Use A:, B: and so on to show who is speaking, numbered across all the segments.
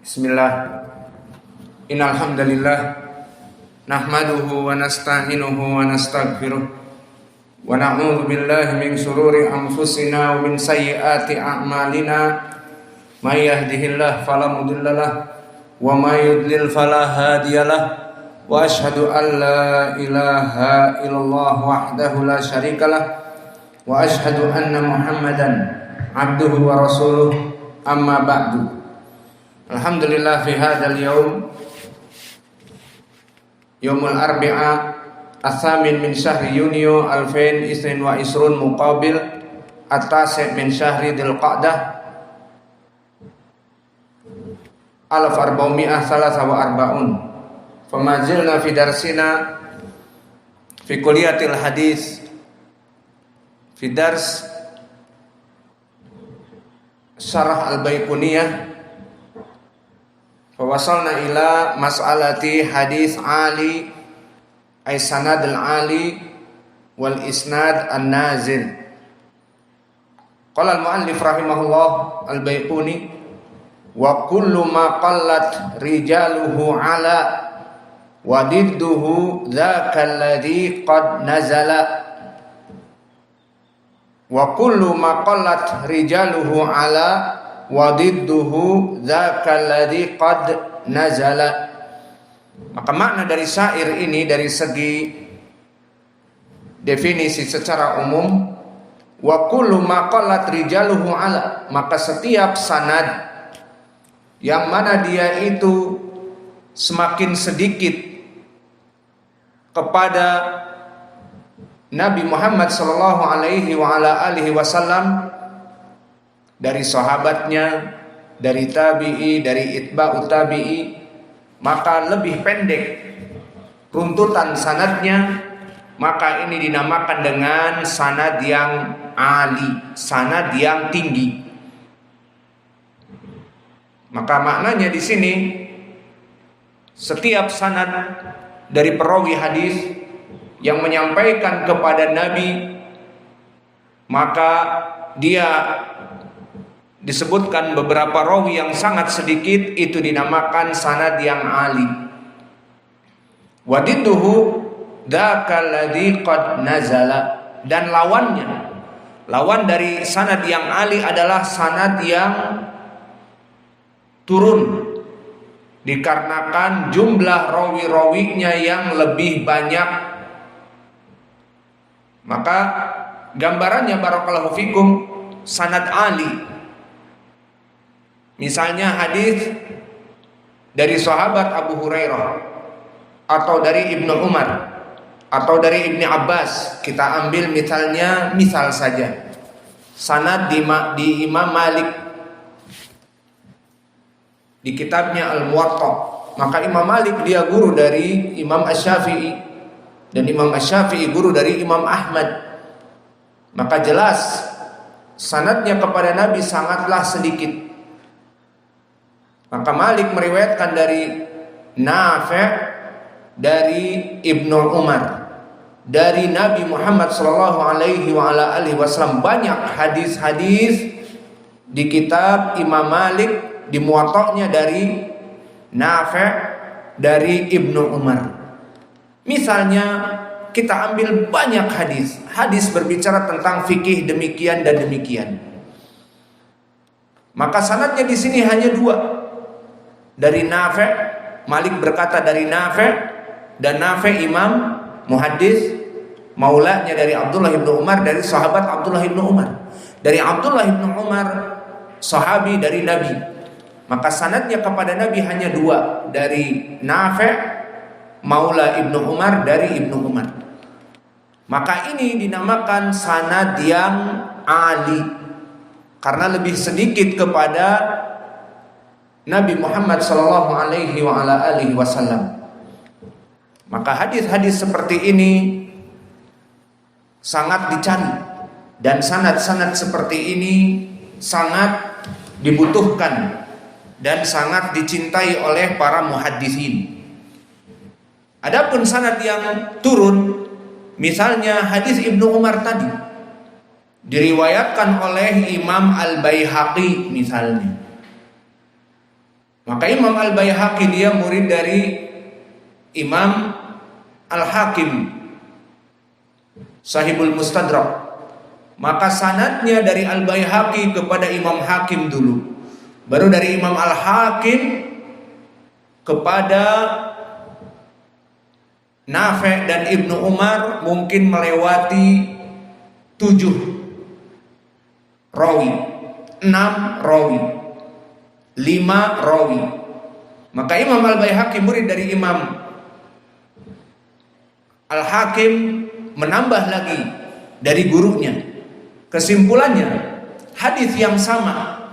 A: Bismillah. Innal hamdalillah nahmaduhu wa nasta'inuhu wa nastaghfiruh wa na'udzu billahi min shururi anfusina wa min sayyiati a'malina. May yahdihillahu fala mudhillalah wa may yudlil fala hadiyalah. Wa asyhadu an la ilaha illallah wahdahu la syarikalah wa asyhadu anna Muhammadan abduhu wa rasuluh. Amma ba'du. Alhamdulillah fi hadzal yaumul arbi'a as-samin min syahri Yunio 2022 muqabil at-tasi' min syahri Dzulqa'dah 1443. Famazilna fi darsina fi kulliyatil hadis fi dars syarah al-Baiquniyah. Wasalna ila mas'alati hadis Ali ay sanad al-ali wal isnad an-nazil. Qala al-muallif rahimahullah al-Baiquni wa kullu ma qallat rijaluhu ala wa didduhu dzaka alladhi qad nazala. Wa kullu ma qallat rijaluhu ala wa didduhu dzaka alladhi qad nazala. Maka makna dari syair ini dari segi definisi secara umum, wa kullu ma qallat rijaluhu ala, maka setiap sanad yang mana dia itu semakin sedikit kepada Nabi Muhammad sallallahu alaihi wa ala alihi wasallam, dari sahabatnya, dari tabi'i, dari itba'ut tabi'i, maka lebih pendek runtutan sanadnya, maka ini dinamakan dengan sanad yang ali, sanad yang tinggi. Maka maknanya di sini setiap sanad dari perawi hadis yang menyampaikan kepada Nabi, maka dia disebutkan beberapa rawi yang sangat sedikit, itu dinamakan sanad yang ali. Wadidduhu dzakal ladzi qad nazala, dan lawannya, lawan dari sanad yang ali adalah sanad yang turun, dikarenakan jumlah rawi-rawinya yang lebih banyak. Maka gambarannya barakallahu fikum, sanad ali, misalnya hadis dari sahabat Abu Hurairah atau dari Ibnu Umar atau dari Ibnu Abbas, kita ambil misalnya, misal saja sanad di Imam Malik di kitabnya Al-Muwatta, maka Imam Malik dia guru dari Imam Asy-Syafi'i dan Imam Asy-Syafi'i guru dari Imam Ahmad. Maka jelas sanadnya kepada Nabi sangatlah sedikit. Maka Malik meriwayatkan dari Nafi' dari Ibnu Umar dari Nabi Muhammad sallallahu alaihi wa ala alihi wasallam. Banyak hadis-hadis di kitab Imam Malik, di Muwatta'nya dari Nafi' dari Ibnu Umar. Misalnya kita ambil banyak hadis berbicara tentang fikih demikian dan demikian. Maka sanadnya di sini hanya dua. Dari Nafi', Malik berkata dari Nafi', dan Nafi' imam muhaddis, maulanya dari Abdullah ibnu Umar, dari sahabat Abdullah ibnu Umar, dari Abdullah ibnu Umar, sahabi dari Nabi. Maka sanadnya kepada Nabi hanya dua, dari Nafi', maula ibnu Umar, dari ibnu Umar. Maka ini dinamakan sanad yang ali, karena lebih sedikit kepada Nabi Muhammad sallallahu alaihi wa ala alihi wasallam. Maka hadis-hadis seperti ini sangat dicari, dan sanad-sanad seperti ini sangat dibutuhkan dan sangat dicintai oleh para muhaddisin. Adapun sanad yang turun, misalnya hadis Ibnu Umar tadi, diriwayatkan oleh Imam Al-Baihaqi misalnya, Maka Imam Al-Baihaqi dia murid dari Imam Al-Hakim Sahibul Mustadrak. Maka sanadnya dari Al-Baihaqi kepada Imam Hakim dulu, baru dari Imam Al-Hakim kepada Nafi' dan Ibnu Umar mungkin melewati 7 rawi, 6 rawi, 5 rawi. Maka Imam Al-Baihaqi murid dari Imam Al-Hakim menambah lagi dari gurunya. Kesimpulannya, hadis yang sama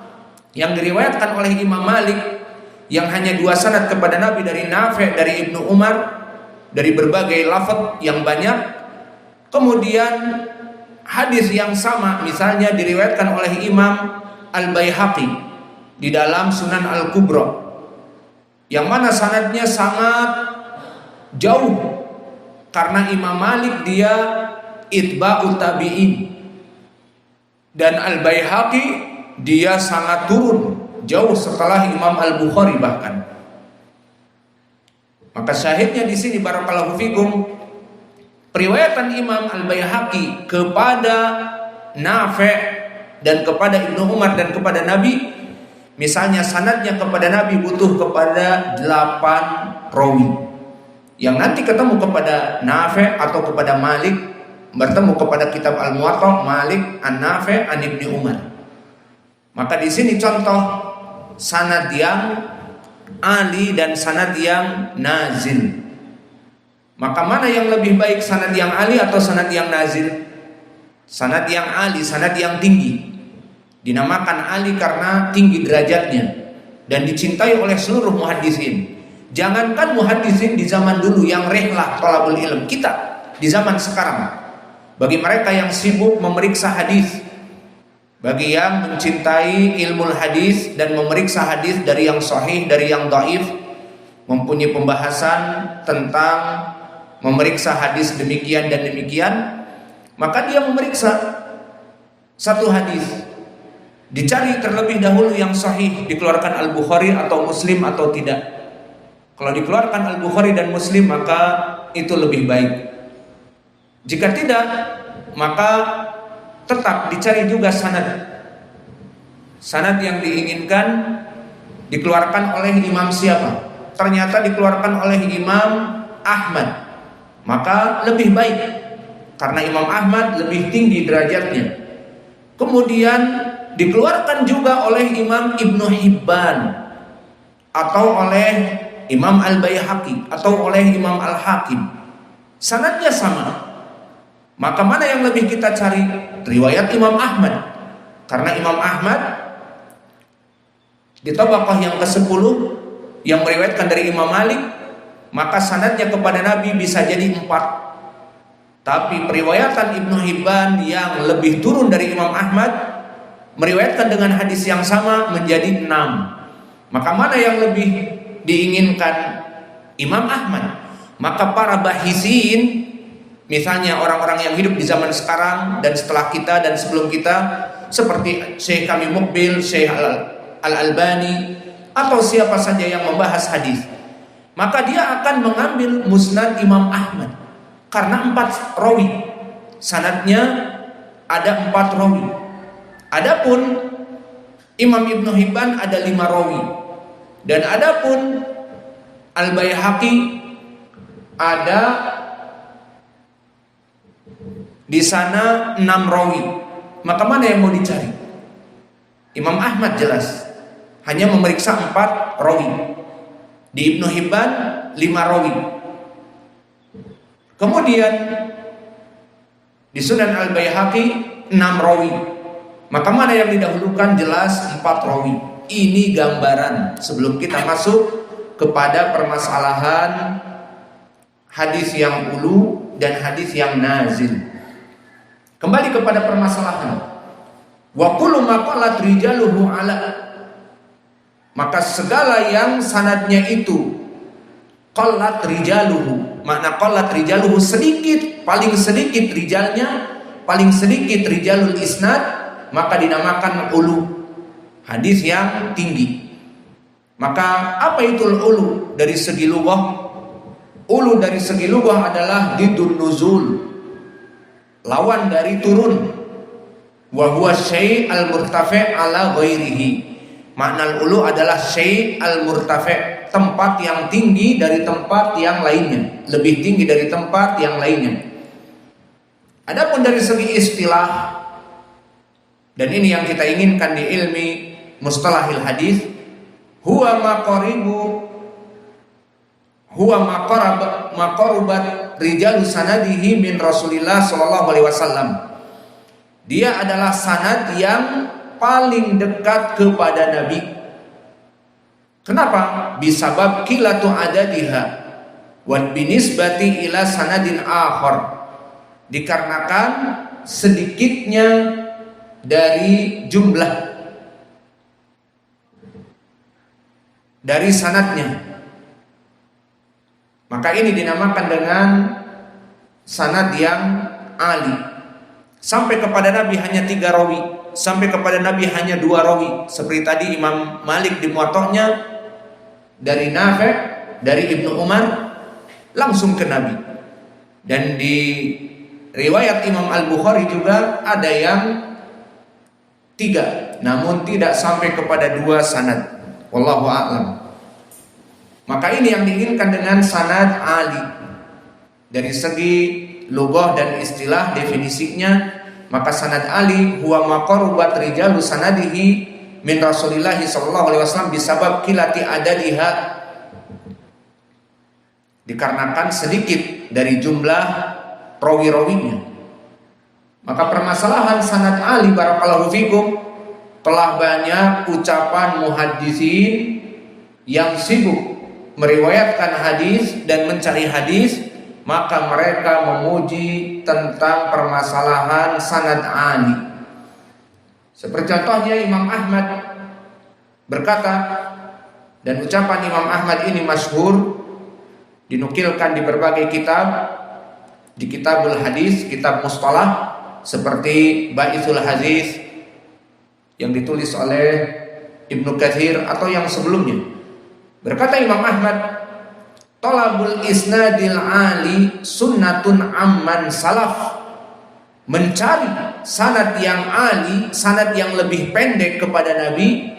A: yang diriwayatkan oleh Imam Malik yang hanya 2 sanad kepada Nabi dari Nafi' dari Ibnu Umar dari berbagai lafaz yang banyak. Kemudian hadis yang sama misalnya diriwayatkan oleh Imam Al-Baihaqi di dalam Sunan Al-Kubra, yang mana sanadnya sangat jauh karena Imam Malik dia itba'ut tabi'in dan Al-Baihaqi dia sangat turun jauh setelah Imam Al-Bukhari bahkan. Maka syahidnya di sini barakallahu fikum, periwayatan Imam Al-Baihaqi kepada Nafi' dan kepada Ibnu Umar dan kepada Nabi, misalnya sanadnya kepada Nabi butuh kepada 8 rawi, yang nanti ketemu kepada Nafi' atau kepada Malik bertemu kepada kitab Al-Muwatta Malik An-Nafi' an Ibnu Umar. Maka di sini contoh sanad yang ali dan sanad yang nazil. Maka mana yang lebih baik, sanad yang ali atau sanad yang nazil? Sanad yang ali, sanad yang tinggi. Dinamakan ali karena tinggi derajatnya dan dicintai oleh seluruh muhaddisin. Jangankan muhaddisin di zaman dulu yang rihlah thalabul ilm, kita di zaman sekarang, bagi mereka yang sibuk memeriksa hadis, bagi yang mencintai ilmu hadis dan memeriksa hadis dari yang sahih, dari yang dhaif, mempunyai pembahasan tentang memeriksa hadis demikian dan demikian, maka dia memeriksa satu hadis, dicari terlebih dahulu yang sahih, dikeluarkan Al-Bukhari atau Muslim atau tidak. Kalau dikeluarkan Al-Bukhari dan Muslim maka itu lebih baik. Jika tidak, maka tetap dicari juga sanad. Sanad yang diinginkan dikeluarkan oleh imam siapa? Ternyata dikeluarkan oleh Imam Ahmad. Maka lebih baik karena Imam Ahmad lebih tinggi derajatnya. Kemudian dikeluarkan juga oleh Imam Ibnu Hibban atau oleh Imam Al-Baihaqi atau oleh Imam Al-Hakim. Sanadnya sama. Maka mana yang lebih kita cari? Riwayat Imam Ahmad. Karena Imam Ahmad di tabaqah yang ke-10 yang meriwayatkan dari Imam Malik, maka sanadnya kepada Nabi bisa jadi 4. Tapi periwayatan Ibnu Hibban yang lebih turun dari Imam Ahmad meriwayatkan dengan hadis yang sama menjadi 6. Maka mana yang lebih diinginkan? Imam Ahmad. Maka para bahisin, misalnya orang-orang yang hidup di zaman sekarang dan setelah kita dan sebelum kita, seperti Syekh kami Muqbil, Syekh Al-Albani atau siapa saja yang membahas hadis, maka dia akan mengambil musnad Imam Ahmad karena 4 rawi, sanadnya ada 4 rawi. Adapun Imam Ibnu Hibban ada 5 rawi, dan adapun Al-Baihaqi ada di sana 6 rawi. Maka mana yang mau dicari? Imam Ahmad jelas hanya memeriksa 4 rawi. Di Ibnu Hibban 5 rawi. Kemudian di Sunan Al-Baihaqi 6 rawi. Maka mana yang didahulukan? Jelas 4 rawi. Ini gambaran sebelum kita masuk kepada permasalahan hadis yang ulu dan hadis yang nazil. Kembali kepada permasalahan. Wa kullu ma qalat rijaluhu ala, maka segala yang sanadnya itu qalat rijaluhu, makna qalat rijaluhu sedikit, paling sedikit rijalnya, paling sedikit rijalul isnad, maka dinamakan ulu, hadis yang tinggi. Maka apa itu ulu dari segi lughah? Ulu dari segi lughah adalah didun nuzul, lawan dari turun. Wa huwa syai' al-murtafi' ala ghairihi. Makna ulu adalah syai' al-murtafi', tempat yang tinggi dari tempat yang lainnya, lebih tinggi dari tempat yang lainnya. Adapun dari segi istilah, dan ini yang kita inginkan di ilmi mustalahil hadis, huwa maqarubat rijalu sanadihi min Rasulillah sallallahu alaihi wasallam. Dia adalah sanad yang paling dekat kepada Nabi. Kenapa? Bisabab qilatu adadiha wa binisbati ila sanadin akhar. Dikarenakan sedikitnya dari jumlah dari sanadnya. Maka ini dinamakan dengan sanad yang ali. Sampai kepada Nabi hanya 3 rawi, sampai kepada Nabi hanya 2 rawi. Seperti tadi Imam Malik di Muwatta'nya dari Nafi', dari Ibnu Umar langsung ke Nabi. Dan di riwayat Imam Al-Bukhari juga ada yang 3, namun tidak sampai kepada 2 sanad. Wallahu a'lam. Maka ini yang diinginkan dengan sanad ali. Dari segi lughah dan istilah definisinya, maka sanad ali huwa maqarubat rijalu sanadihi min Rasulillah sallallahu alaihi wasallam bisabab qilati adadiha. Dikarenakan sedikit dari jumlah rawi-rawinya. Maka permasalahan sanad ali barakallahu fikum, telah banyak ucapan muhaddisin yang sibuk meriwayatkan hadis dan mencari hadis, maka mereka memuji tentang permasalahan sanad ali. Seperti contohnya Imam Ahmad berkata, dan ucapan Imam Ahmad ini masyhur, dinukilkan di berbagai kitab, di kitabul hadis, kitab mustalah seperti Ba'ithul Hadis yang ditulis oleh Ibnu Katsir atau yang sebelumnya. Berkata Imam Ahmad, talabul isnadil ali sunnatun amman salaf. Mencari sanad yang ali, sanad yang lebih pendek kepada Nabi,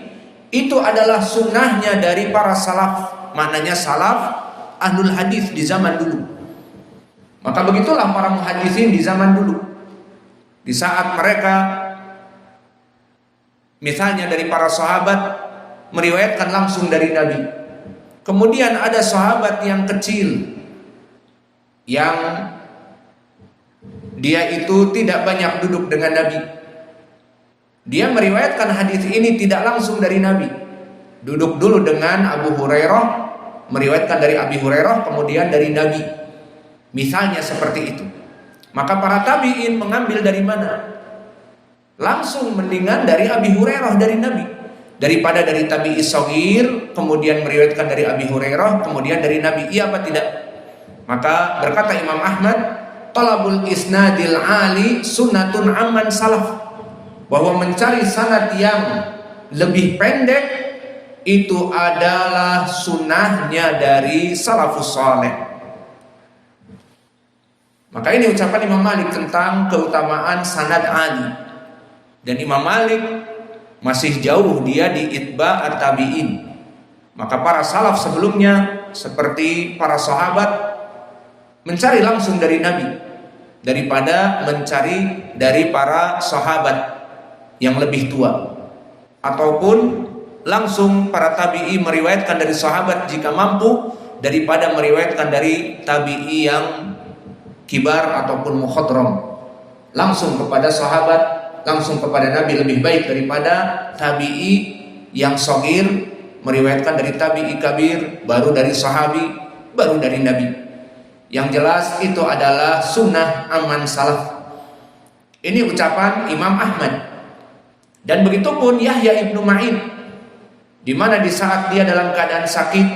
A: itu adalah sunnahnya dari para salaf. Maknanya salaf ahlul hadis di zaman dulu. Maka begitulah para muhaddisin di zaman dulu. Di saat mereka misalnya dari para sahabat meriwayatkan langsung dari Nabi. Kemudian ada sahabat yang kecil yang dia itu tidak banyak duduk dengan Nabi. Dia meriwayatkan hadis ini tidak langsung dari Nabi. Duduk dulu dengan Abu Hurairah, meriwayatkan dari Abi Hurairah, kemudian dari Nabi. Misalnya seperti itu. Maka para tabi'in mengambil dari mana? Langsung mendingan dari Abi Hurairah dari Nabi. Daripada dari tabi'i shaghir kemudian meriwayatkan dari Abi Hurairah kemudian dari Nabi, iya apa tidak? Maka berkata Imam Ahmad, talabul isnadil ali sunnatun amman salaf, bahwa mencari sanad yang lebih pendek itu adalah sunnahnya dari salafus saleh. Maka ini ucapan Imam Malik tentang keutamaan sanad ali. Dan Imam Malik masih jauh dia di itba at-tabi'in. Maka para salaf sebelumnya seperti para sahabat mencari langsung dari Nabi daripada mencari dari para sahabat yang lebih tua, ataupun langsung para tabi'i meriwayatkan dari sahabat jika mampu daripada meriwayatkan dari tabi'i yang kibar ataupun mukhadram. Langsung kepada sahabat, langsung kepada Nabi lebih baik daripada tabi'i yang shaghir meriwayatkan dari tabi'i kabir, baru dari sahabi, baru dari Nabi. Yang jelas itu adalah sunnah aman salaf. Ini ucapan Imam Ahmad. Dan begitu pun Yahya ibnu Ma'in, di mana di saat dia dalam keadaan sakit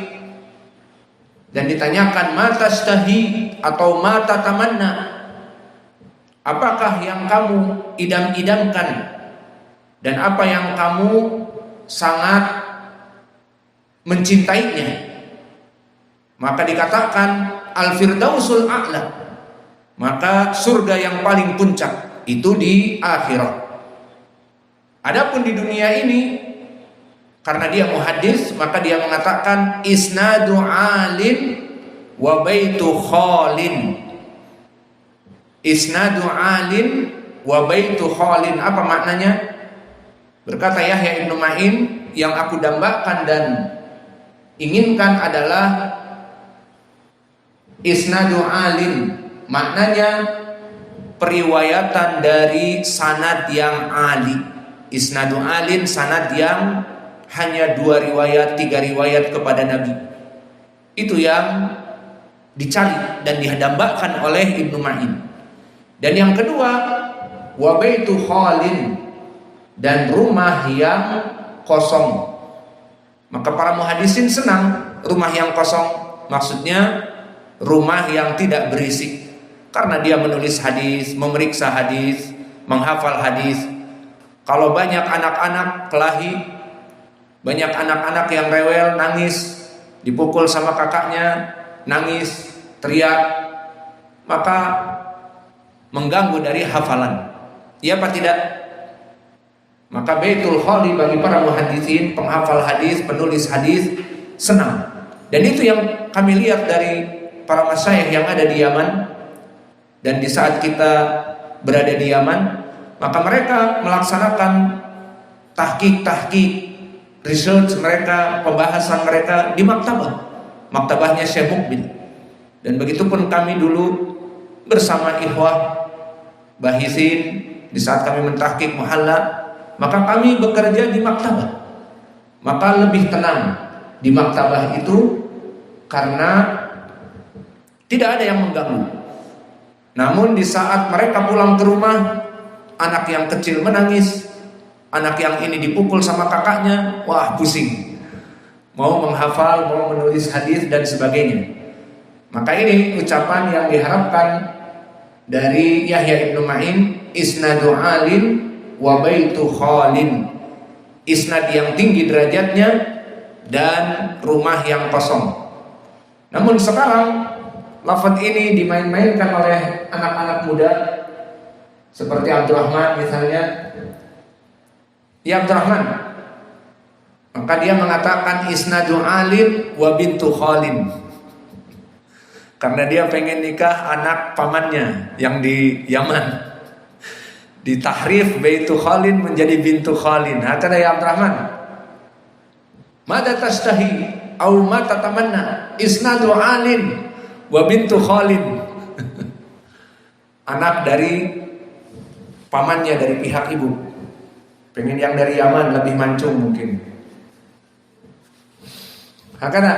A: dan ditanyakan mata stahi atau mata tamanna, apakah yang kamu idam-idamkan dan apa yang kamu sangat mencintainya. Maka dikatakan al-firdausul a'la, maka surga yang paling puncak itu di akhirat. Adapun di dunia ini, karena dia muhaddis, maka dia mengatakan isnadu alin wa baitu khalin. Isnadu alin wa baitu khalin. Apa maknanya? Berkata Yahya Ibnu Ma'in, yang aku dambakan dan inginkan adalah isnadu alin, maknanya periwayatan dari sanad yang ali. Isnadu alin, sanad yang hanya 2 riwayat, 3 riwayat kepada Nabi. Itu yang dicari dan didambakan oleh Ibnu Ma'in. Dan yang kedua, wa baitu khalin, dan rumah yang kosong. Maka para muhaddisin senang rumah yang kosong, maksudnya rumah yang tidak berisik, karena dia menulis hadis, memeriksa hadis, menghafal hadis. Kalau banyak anak-anak kelahi, banyak anak-anak yang rewel, nangis, dipukul sama kakaknya, nangis, teriak, maka mengganggu dari hafalan. Iya apa tidak? Maka baitul khali bagi para muhaddisin, penghafal hadis, penulis hadis, senang. Dan itu yang kami lihat dari para masyayikh yang ada di Yaman. Dan di saat kita berada di Yaman, maka mereka melaksanakan tahqiq, research mereka, pembahasan mereka di maktabahnya Syekh Mukbil. Dan begitupun kami dulu bersama ikhwah bahisin di saat kami mentahqiq muhalla, maka kami bekerja di maktabah. Maka lebih tenang di maktabah itu karena tidak ada yang mengganggu. Namun di saat mereka pulang ke rumah, anak yang kecil menangis, anak yang ini dipukul sama kakaknya, wah pusing, mau menghafal, mau menulis hadis dan sebagainya. Maka ini ucapan yang diharapkan dari Yahya Ibnu Ma'in, isnadu alin wa baitu khalin, isnad yang tinggi derajatnya dan rumah yang kosong. Namun sekarang lafaz ini dimain-mainkan oleh anak-anak muda seperti Abdurrahman misalnya. Ya Abdurrahman, maka dia mengatakan isnadu alin wa bintu khalin, karena dia pengen nikah anak pamannya yang di Yaman. Ditahrif baitu khalin menjadi bintu khalin. Kata ya Abdurrahman, mada tastahi au ma tatamanna, isnadu alin wa bintu khalin. Anak dari pamannya, dari pihak ibu, pengen yang dari Yaman, lebih mancung mungkin. Hakana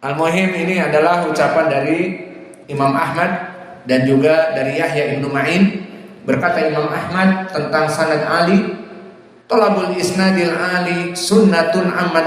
A: al-muhim, ini adalah ucapan dari Imam Ahmad dan juga dari Yahya Ibnu Ma'in. Berkata Imam Ahmad tentang sanad ali, talabul isnadil ali sunnatun amman